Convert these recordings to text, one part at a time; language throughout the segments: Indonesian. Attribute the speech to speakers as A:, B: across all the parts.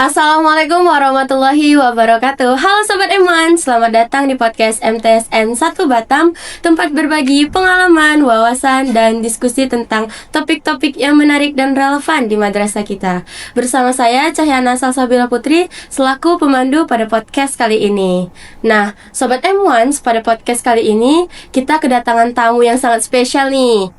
A: Assalamualaikum warahmatullahi wabarakatuh. Halo Sobat Eman, selamat datang di podcast MTSN 1 Batam, tempat berbagi pengalaman, wawasan, dan diskusi tentang topik-topik yang menarik dan relevan di madrasah kita. Bersama saya Cahyana Salsabila Putri, selaku pemandu pada podcast kali ini. Nah, Sobat M1, pada podcast kali ini kita kedatangan tamu yang sangat spesial nih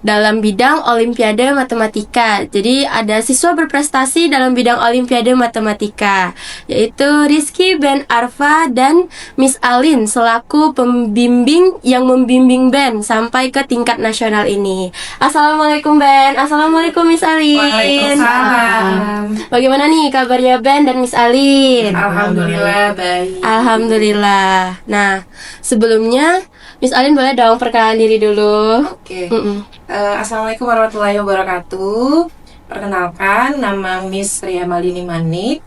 A: dalam bidang Olimpiade Matematika. Jadi ada siswa berprestasi dalam bidang Olimpiade Matematika, yaitu Rizky Ben Arfa dan Miss Alin selaku pembimbing yang membimbing Ben sampai ke tingkat nasional ini. Assalamualaikum Ben, assalamualaikum Miss Alin.
B: Waalaikumsalam.
A: Bagaimana nih kabarnya Ben dan Miss Alin?
B: Alhamdulillah baik.
A: Alhamdulillah. Nah, sebelumnya Miss Alin boleh dong perkenalan diri dulu.
B: Oke. Assalamualaikum warahmatullahi wabarakatuh. Perkenalkan, nama Miss Ria Malini Manik,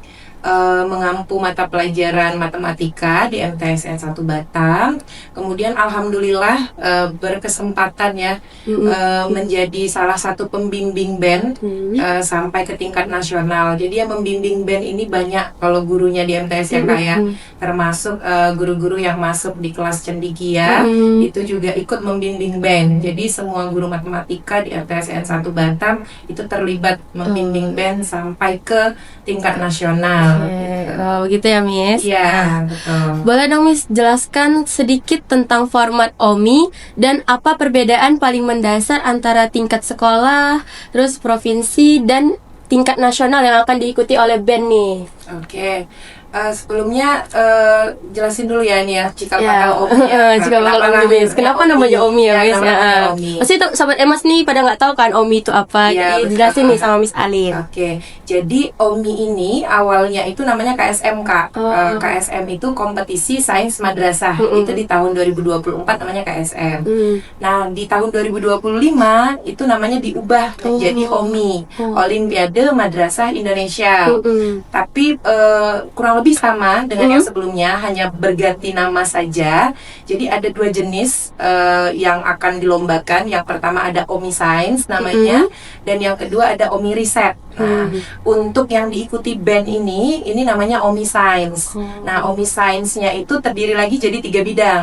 B: mengampu mata pelajaran matematika di MTSN 1 Batam. Kemudian alhamdulillah berkesempatan ya menjadi salah satu pembimbing band sampai ke tingkat nasional. Jadi yang membimbing band ini banyak kalau gurunya di MTS ya Kak ya. Termasuk guru-guru yang masuk di kelas cendikia itu juga ikut membimbing band. Jadi semua guru matematika di MTSN 1 Batam itu terlibat membimbing band sampai ke tingkat nasional.
A: Oh, begitu ya Miss?
B: Iya, betul.
A: Boleh dong Miss jelaskan sedikit tentang format OMI dan apa perbedaan paling mendasar antara tingkat sekolah, terus provinsi, dan tingkat nasional yang akan diikuti oleh band nih?
B: Oke. Sebelumnya jelasin dulu ya nih ya cikal
A: Ya.
B: bakal OMI ya.
A: Cikal bakal OMI, Miss. Kenapa namanya OMI ya Miss?
B: namanya OMI.
A: Pasti tuh Sobat Emas nih pada nggak tahu kan OMI itu apa.
B: Iya,
A: Jadi
B: betul.
A: jelasin nih sama Miss Alin.
B: Oke, jadi OMI ini awalnya itu namanya KSMK. KSM itu kompetisi sains madrasah. Itu di tahun 2024 namanya KSM. Nah, di tahun 2025 itu namanya diubah menjadi OMI, Olimpiade Madrasah Indonesia. Tapi kurang lebih sama dengan yang sebelumnya, hanya berganti nama saja. Jadi ada dua jenis yang akan dilombakan. Yang pertama ada OMI Sains namanya, dan yang kedua ada OMI Riset. Nah, untuk yang diikuti band ini namanya OMI Sains. Nah, OMI Sainsnya itu terdiri lagi jadi 3 bidang.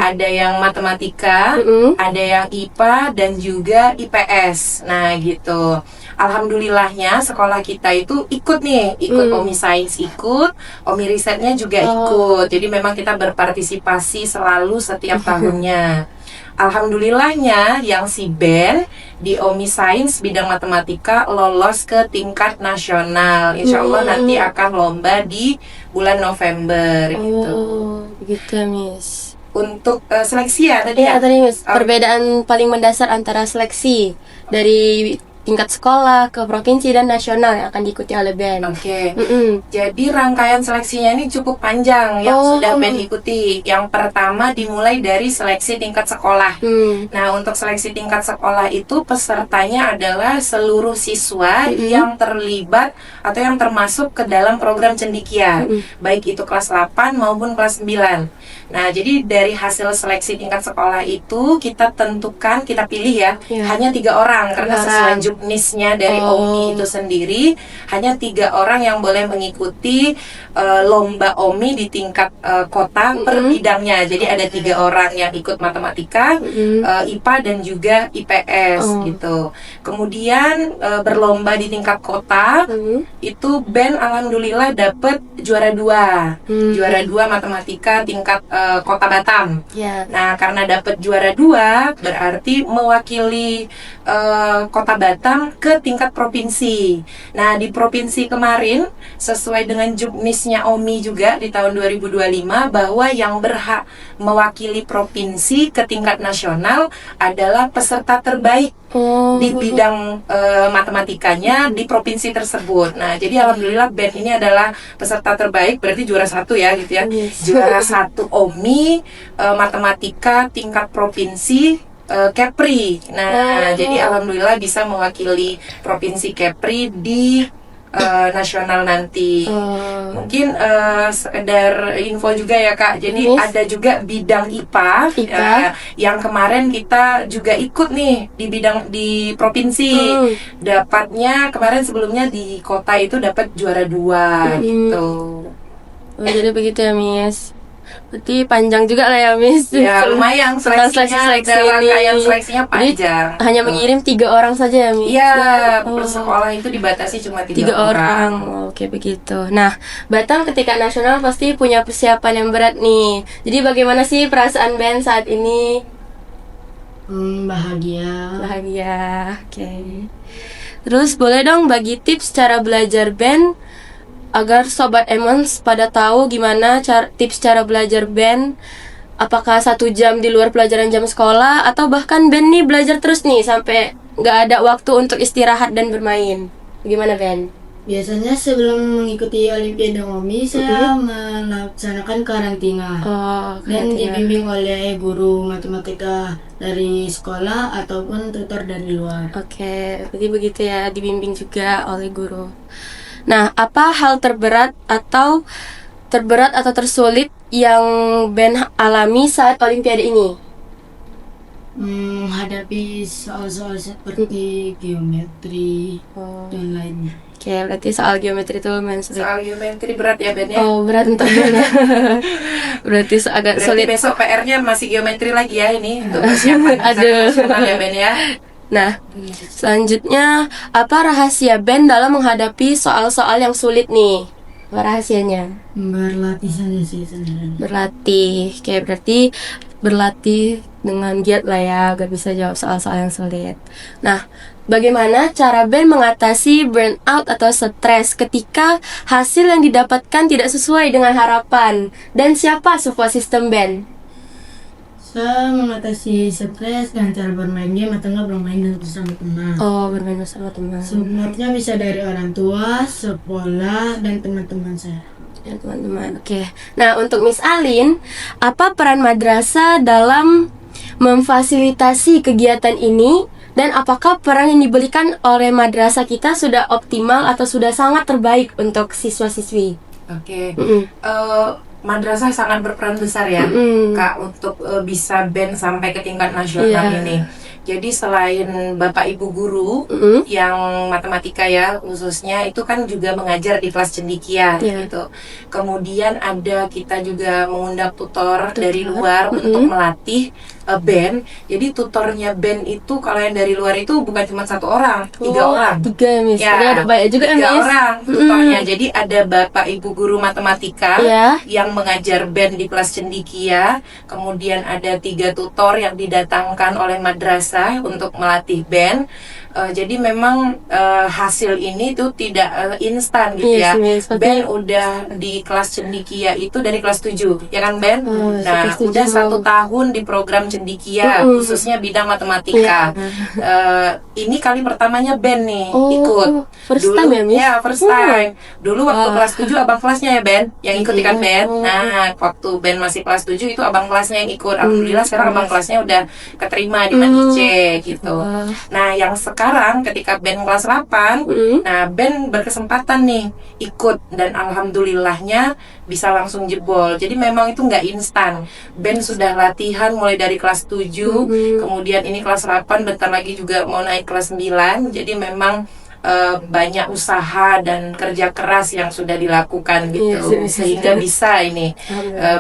B: Ada yang matematika, ada yang IPA, dan juga IPS. Nah, gitu. Alhamdulillahnya sekolah kita itu ikut OMI Sains ikut, OMI Risetnya juga ikut. Jadi memang kita berpartisipasi selalu setiap tahunnya. Alhamdulillahnya yang si Ben di OMI Sains bidang matematika lolos ke tingkat nasional. Insya Allah nanti akan lomba di bulan November gitu.
A: Begitu ya Miss.
B: Untuk seleksi ya tadi
A: Iya
B: ya?
A: tadi Miss, perbedaan paling mendasar antara seleksi dari tingkat sekolah ke provinsi dan nasional yang akan diikuti oleh band.
B: Oke. Jadi rangkaian seleksinya ini cukup panjang yang sudah Ben ikuti. Yang pertama dimulai dari seleksi tingkat sekolah. Nah, untuk seleksi tingkat sekolah itu pesertanya adalah seluruh siswa yang terlibat atau yang termasuk ke dalam program cendikia, baik itu kelas 8 maupun kelas 9. Nah, jadi dari hasil seleksi tingkat sekolah itu kita tentukan, kita pilih ya, hanya 3 orang karena sesuai juknisnya dari OMI itu sendiri, hanya 3 orang yang boleh mengikuti lomba OMI di tingkat kota per bidangnya. Jadi ada 3 orang yang ikut matematika, IPA dan juga IPS gitu. Kemudian berlomba di tingkat kota itu Ben alhamdulillah dapat juara 2, juara 2 matematika tingkat kota Batam. Nah, karena dapat juara 2 berarti mewakili kota Batam ke tingkat provinsi. Nah, di provinsi kemarin sesuai dengan juknisnya OMI juga di tahun 2025 bahwa yang berhak mewakili provinsi ke tingkat nasional adalah peserta terbaik di bidang matematikanya di provinsi tersebut. Nah, jadi alhamdulillah Ben ini adalah peserta terbaik, berarti juara 1 ya gitu ya. Juara 1 OMI matematika tingkat provinsi Kepri. Nah, jadi alhamdulillah bisa mewakili provinsi Kepri di nasional nanti. Mungkin sekedar info juga ya Kak. Jadi ada juga bidang IPA, yang kemarin kita juga ikut nih di bidang di provinsi. Dapatnya kemarin sebelumnya di kota itu dapat juara 2 gitu.
A: Jadi begitu ya Miss. Berarti panjang juga lah ya Miss.
B: Ya lumayan seleksinya, rangkaian seleksinya panjang.
A: Jadi, hanya mengirim 3 orang saja ya Miss.
B: Iya, per sekolah itu dibatasi cuma 3 orang.
A: Oke begitu. Nah, Batam ketika nasional pasti punya persiapan yang berat nih. Jadi bagaimana sih perasaan band saat ini?
C: Bahagia.
A: Oke. Terus boleh dong bagi tips cara belajar band agar Sobat Emons pada tahu gimana tips cara belajar band. Apakah 1 jam di luar pelajaran jam sekolah, atau bahkan band nih belajar terus nih sampai nggak ada waktu untuk istirahat dan bermain. Gimana band?
C: Biasanya sebelum mengikuti Olimpiade Ngomi, saya melaksanakan karantina. Dan dibimbing oleh guru matematika dari sekolah ataupun tutor dari luar.
A: Oke, berarti begitu ya, dibimbing juga oleh guru. Nah, apa hal terberat atau tersulit yang band alami saat Olimpiade ini?
C: Menghadapi soal-soal seperti geometri dan lainnya.
A: Oke, berarti soal geometri itu lumayan sulit.
B: Soal geometri berat ya Ben ya?
A: Oh, berat untuk band ya. Berarti agak sulit.
B: Besok PR-nya masih geometri lagi ya ini untuk persiapan nasional ya Ben ya?
A: Nah, selanjutnya apa rahasia band dalam menghadapi soal-soal yang sulit nih? Apa rahasianya?
C: Berlatih saja sih sebenarnya.
A: Berlatih, kayak berarti berlatih dengan giat lah ya, agar bisa jawab soal-soal yang sulit. Nah, bagaimana cara band mengatasi burnout atau stres ketika hasil yang didapatkan tidak sesuai dengan harapan? Dan siapa support system band?
C: Saya mengatasi stres dengan cara bermain game atau enggak bermain bersama teman.
A: Bermain bersama teman.
C: Supportnya bisa dari orang tua, sekolah, dan teman-teman saya.
A: Ya teman-teman, oke. Nah, untuk Miss Alin, apa peran madrasah dalam memfasilitasi kegiatan ini? Dan apakah peran yang diberikan oleh madrasah kita sudah optimal atau sudah sangat terbaik untuk siswa-siswi?
B: Oke. Madrasah sangat berperan besar ya Kak untuk bisa band sampai ke tingkat nasional ini. Jadi selain Bapak Ibu guru yang matematika ya khususnya itu kan juga mengajar di kelas cendekia gitu. Kemudian ada kita juga mengundang tutor dari luar untuk melatih band. Jadi tutornya band itu kalau yang dari luar itu bukan cuma 1 orang, 3 orang.
A: 3 Miss.
B: Ya,
A: jadi ada banyak juga ya Miss.
B: 3 orang tutornya. Jadi ada Bapak Ibu guru matematika yang mengajar band di kelas cendekia. Kemudian ada 3 tutor yang didatangkan oleh madrasah untuk melatih band. Jadi memang hasil ini tuh tidak instan gitu ya. Ben udah di kelas cendekia itu dari kelas 7 ya kan Ben? Nah udah 1 tahun di program cendekia khususnya bidang matematika. Ini kali pertamanya Ben nih ikut.
A: First time ya Miss?
B: Ya first time. Dulu waktu kelas 7 abang kelasnya ya Ben yang ikut ikan Ben. Nah waktu Ben masih kelas 7 itu abang kelasnya yang ikut. Alhamdulillah sekarang abang kelasnya udah keterima di Manice gitu. Nah yang sekarang ketika band kelas 8, nah band berkesempatan nih ikut dan alhamdulillahnya bisa langsung jebol. Jadi memang itu nggak instan. Band sudah latihan mulai dari kelas 7, kemudian ini kelas 8, bentar lagi juga mau naik kelas 9. Jadi memang banyak usaha dan kerja keras yang sudah dilakukan gitu sehingga bisa ini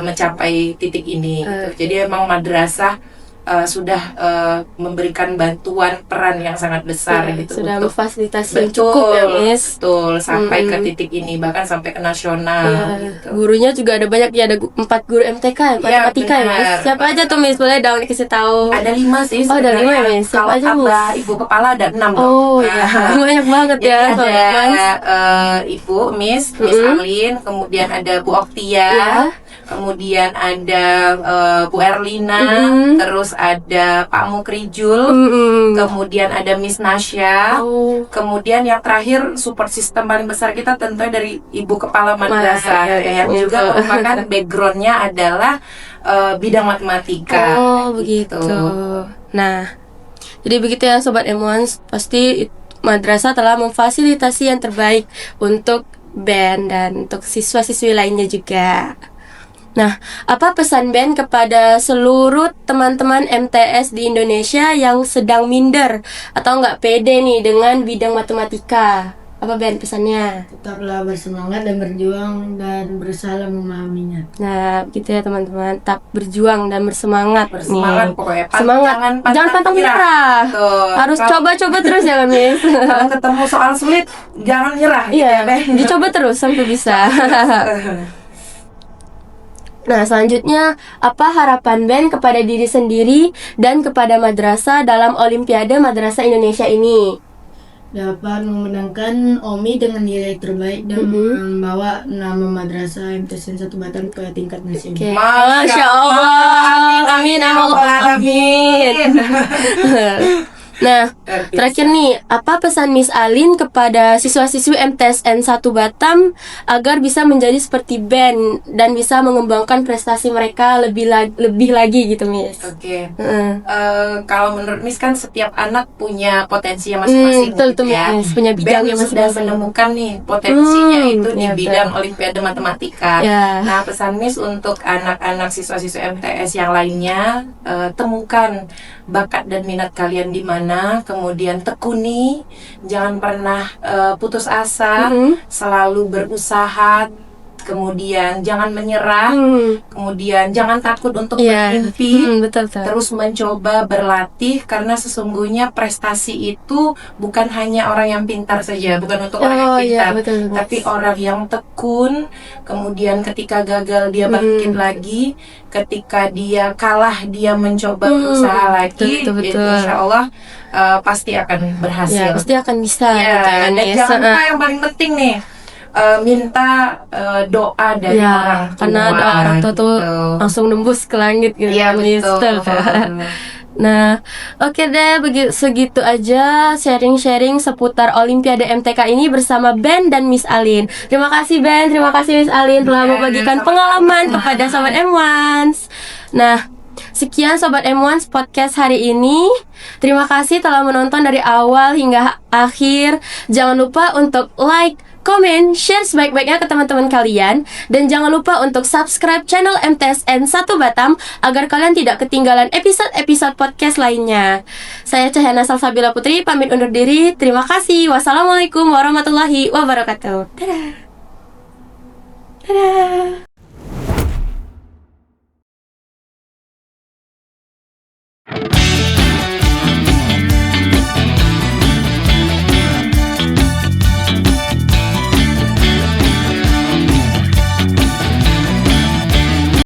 B: mencapai titik ini gitu. Jadi memang madrasah sudah memberikan bantuan peran yang sangat besar gitu
A: sudah
B: untuk
A: memfasilitasi yang cukup ya Miss.
B: Betul sampai ke titik ini bahkan sampai ke nasional gitu.
A: Gurunya juga ada banyak ya, ada 4 guru MTK matematika ya Miss. Siapa aja tuh Miss, boleh dong dikasih tahu?
B: Ada 5 sih.
A: Ada 5 ya Miss. Siapa aja Miss?
B: Kalau Ibu Kepala ada 6
A: iya. Banyak banget ya.
B: Ada Ibu Miss Alin, kemudian ada Bu Oktia, kemudian ada Bu Erlina, terus ada Pak Mukrijul, kemudian ada Miss Nasya, kemudian yang terakhir support system paling besar kita tentunya dari Ibu Kepala Madrasah yang juga merupakan backgroundnya adalah bidang matematika.
A: Begitu. Nah, jadi begitu ya Sobat Emons, pasti madrasah telah memfasilitasi yang terbaik untuk band dan untuk siswa-siswi lainnya juga. Nah, apa pesan Ben kepada seluruh teman-teman MTS di Indonesia yang sedang minder atau nggak pede nih dengan bidang matematika? Apa Ben pesannya?
C: Tetaplah bersemangat dan berjuang dan berusaha memahaminya.
A: Nah, gitu ya teman-teman. Tetap berjuang dan bersemangat.
B: Bersemangat
A: nih.
B: pokoknya.
A: Semangat. Jangan pantang menyerah. Harus coba-coba terus ya, Miss.
B: Kalau ketemu soal sulit, jangan nyerah.
A: Iya, dicoba terus sampai bisa. Nah, selanjutnya, apa harapan Ben kepada diri sendiri dan kepada madrasah dalam Olimpiade Madrasah Indonesia ini?
C: Dapat memenangkan OMI dengan nilai terbaik dan membawa nama madrasah MTSN 1 Batam ke tingkat nasional.
A: Masya Allah. Amin. Amin. Nah, terakhir nih, apa pesan Miss Alin kepada siswa-siswi MTSN 1 Batam agar bisa menjadi seperti Ben dan bisa mengembangkan prestasi mereka lebih lagi gitu, Miss?
B: Oke. Kalau menurut Miss kan setiap anak punya potensinya masing-masing,
A: betul,
B: ya.
A: Miss, punya bidangnya
B: Ben sudah
A: masing-masing.
B: menemukan nih potensinya itu di
A: ya,
B: bidang Olimpiade Matematika.
A: Ya.
B: Nah, pesan Miss untuk anak-anak siswa-siswa MTS yang lainnya, temukan bakat dan minat kalian di mana, kemudian tekuni, jangan pernah putus asa, selalu berusaha, kemudian jangan menyerah, kemudian jangan takut untuk bermimpi,
A: betul.
B: terus mencoba berlatih, karena sesungguhnya prestasi itu bukan hanya orang yang pintar saja, bukan untuk orang yang pintar,
A: betul.
B: tapi orang yang tekun, kemudian ketika gagal dia bangkit lagi, ketika dia kalah dia mencoba berusaha lagi,
A: betul.
B: insya Allah pasti akan berhasil.
A: Ya, pasti akan bisa.
B: Ya, dan jangan lupa yang paling penting nih, minta doa dari orang tua,
A: karena doa orang tua tuh langsung nembus ke langit gitu.
B: Iya, betul.
A: Nah, oke deh, segitu aja sharing-sharing seputar Olimpiade MTK ini bersama Ben dan Miss Alin. Terima kasih Ben, terima kasih Miss Alin telah membagikan pengalaman kepada Sobat M1. Nah, sekian Sobat M1 podcast hari ini. Terima kasih telah menonton dari awal hingga akhir. Jangan lupa untuk like, komen, share sebaik-baiknya ke teman-teman kalian. Dan jangan lupa untuk subscribe channel MTSN 1 Batam agar kalian tidak ketinggalan episode-episode podcast lainnya. Saya Cahyana Salsabila Putri, pamit undur diri. Terima kasih. Wassalamualaikum warahmatullahi wabarakatuh. Dadah.